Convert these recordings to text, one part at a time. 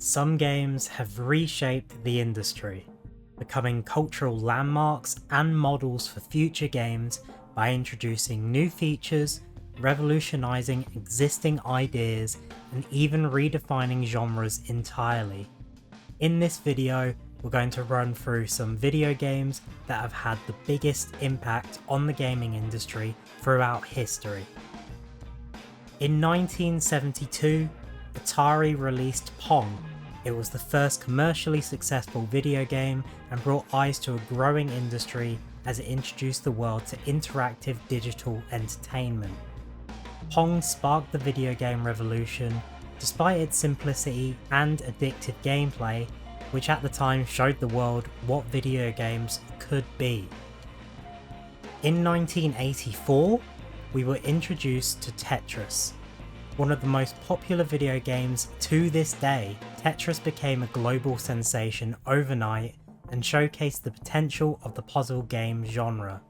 Some games have reshaped the industry, becoming cultural landmarks and models for future games by introducing new features, revolutionizing existing ideas, and even redefining genres entirely. In this video, we're going to run through some video games that have had the biggest impact on the gaming industry throughout history. In 1972, Atari released Pong. It was the first commercially successful video game and brought eyes to a growing industry as it introduced the world to interactive digital entertainment. Pong sparked the video game revolution, despite its simplicity and addictive gameplay, which at the time showed the world what video games could be. In 1984, we were introduced to Tetris. One of the most popular video games to this day, Tetris became a global sensation overnight and showcased the potential of the puzzle game genre.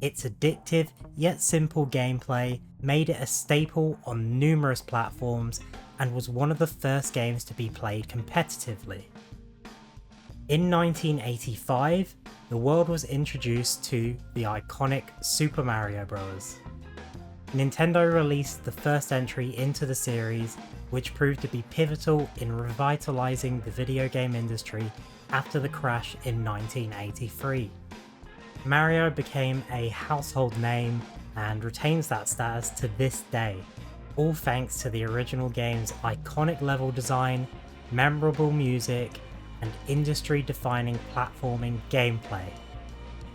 Its addictive yet simple gameplay made it a staple on numerous platforms and was one of the first games to be played competitively. In 1985, the world was introduced to the iconic Super Mario Bros. Nintendo released the first entry into the series, which proved to be pivotal in revitalizing the video game industry after the crash in 1983. Mario became a household name and retains that status to this day, all thanks to the original game's iconic level design, memorable music, and industry-defining platforming gameplay.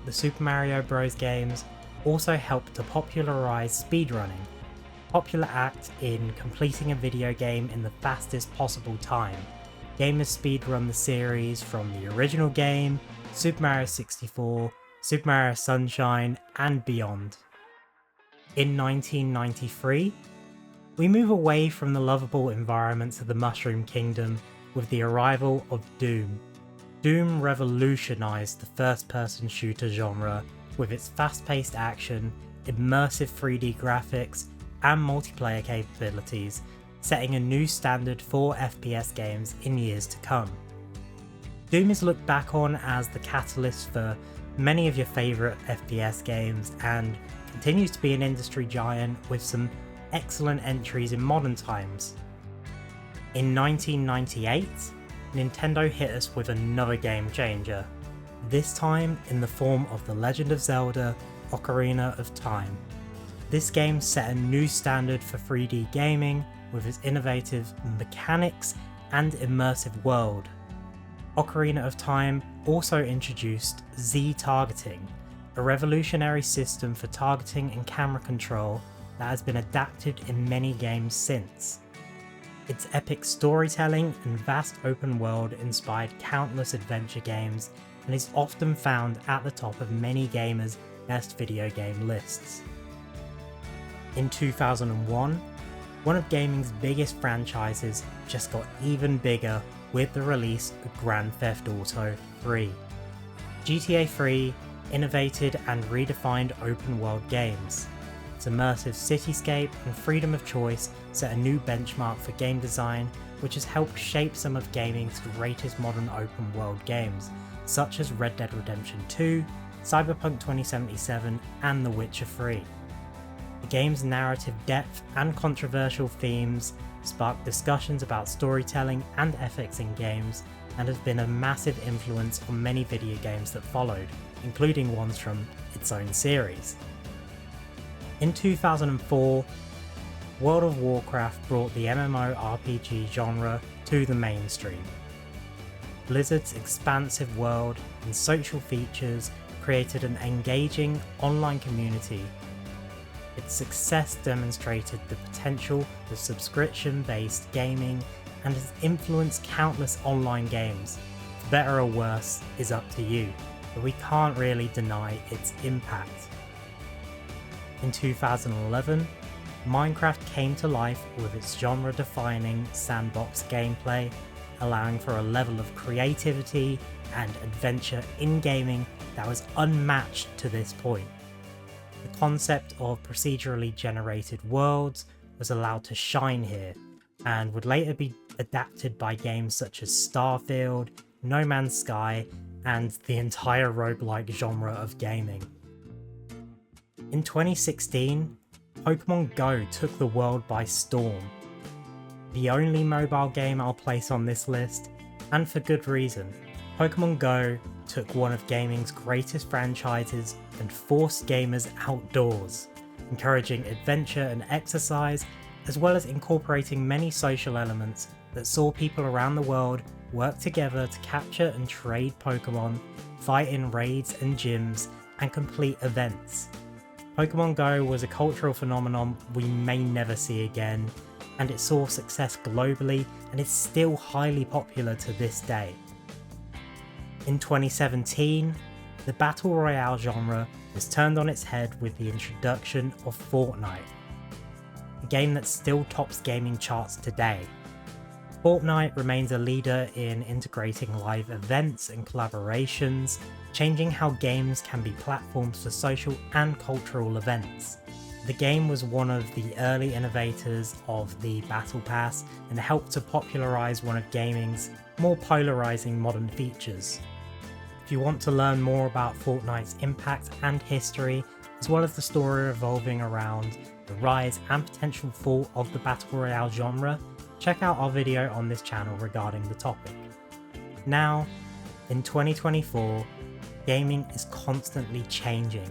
The Super Mario Bros. Games also helped to popularize speedrunning, a popular act in completing a video game in the fastest possible time. Gamers speedrun the series from the original game, Super Mario 64, Super Mario Sunshine, and beyond. In 1993, we move away from the lovable environments of the Mushroom Kingdom with the arrival of Doom. Doom revolutionized the first-person shooter genre with its fast-paced action, immersive 3D graphics, and multiplayer capabilities, setting a new standard for FPS games in years to come. Doom is looked back on as the catalyst for many of your favourite FPS games and continues to be an industry giant with some excellent entries in modern times. In 1998, Nintendo hit us with another game changer, this time in the form of The Legend of Zelda: Ocarina of Time. This game set a new standard for 3D gaming with its innovative mechanics and immersive world. Ocarina of Time also introduced Z-targeting, a revolutionary system for targeting and camera control that has been adapted in many games since. Its epic storytelling and vast open world inspired countless adventure games and is often found at the top of many gamers' best video game lists. In 2001, one of gaming's biggest franchises just got even bigger with the release of Grand Theft Auto 3. GTA 3 innovated and redefined open world games. Its immersive cityscape and freedom of choice set a new benchmark for game design, which has helped shape some of gaming's greatest modern open world games, such as Red Dead Redemption 2, Cyberpunk 2077, and The Witcher 3. The game's narrative depth and controversial themes sparked discussions about storytelling and ethics in games, and has been a massive influence on many video games that followed, including ones from its own series. In 2004, World of Warcraft brought the MMORPG genre to the mainstream. Blizzard's expansive world and social features created an engaging online community. Its success demonstrated the potential for subscription-based gaming and has influenced countless online games. For better or worse is up to you, but we can't really deny its impact. In 2011, Minecraft came to life with its genre-defining sandbox gameplay, allowing for a level of creativity and adventure in gaming that was unmatched to this point. The concept of procedurally generated worlds was allowed to shine here, and would later be adapted by games such as Starfield, No Man's Sky, and the entire roguelike genre of gaming. In 2016, Pokemon Go took the world by storm. The only mobile game I'll place on this list, and for good reason. Pokemon Go took one of gaming's greatest franchises and forced gamers outdoors, encouraging adventure and exercise, as well as incorporating many social elements that saw people around the world work together to capture and trade Pokemon, fight in raids and gyms, and complete events. Pokemon Go was a cultural phenomenon we may never see again, and it saw success globally and is still highly popular to this day. In 2017, the Battle Royale genre was turned on its head with the introduction of Fortnite, a game that still tops gaming charts today. Fortnite remains a leader in integrating live events and collaborations, changing how games can be platforms for social and cultural events. The game was one of the early innovators of the Battle Pass and helped to popularise one of gaming's more polarising modern features. If you want to learn more about Fortnite's impact and history, as well as the story revolving around the rise and potential fall of the Battle Royale genre, check out our video on this channel regarding the topic. Now, in 2024, gaming is constantly changing.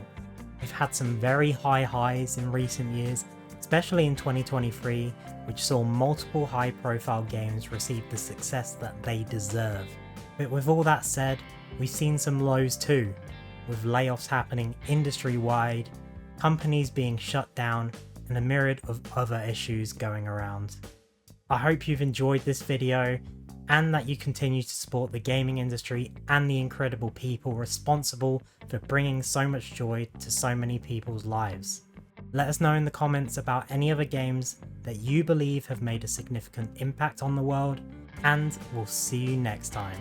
We've had some very high highs in recent years, especially in 2023, which saw multiple high-profile games receive the success that they deserve. But with all that said, we've seen some lows too, with layoffs happening industry-wide, companies being shut down, and a myriad of other issues going around. I hope you've enjoyed this video, and that you continue to support the gaming industry and the incredible people responsible for bringing so much joy to so many people's lives. Let us know in the comments about any other games that you believe have made a significant impact on the world, and we'll see you next time.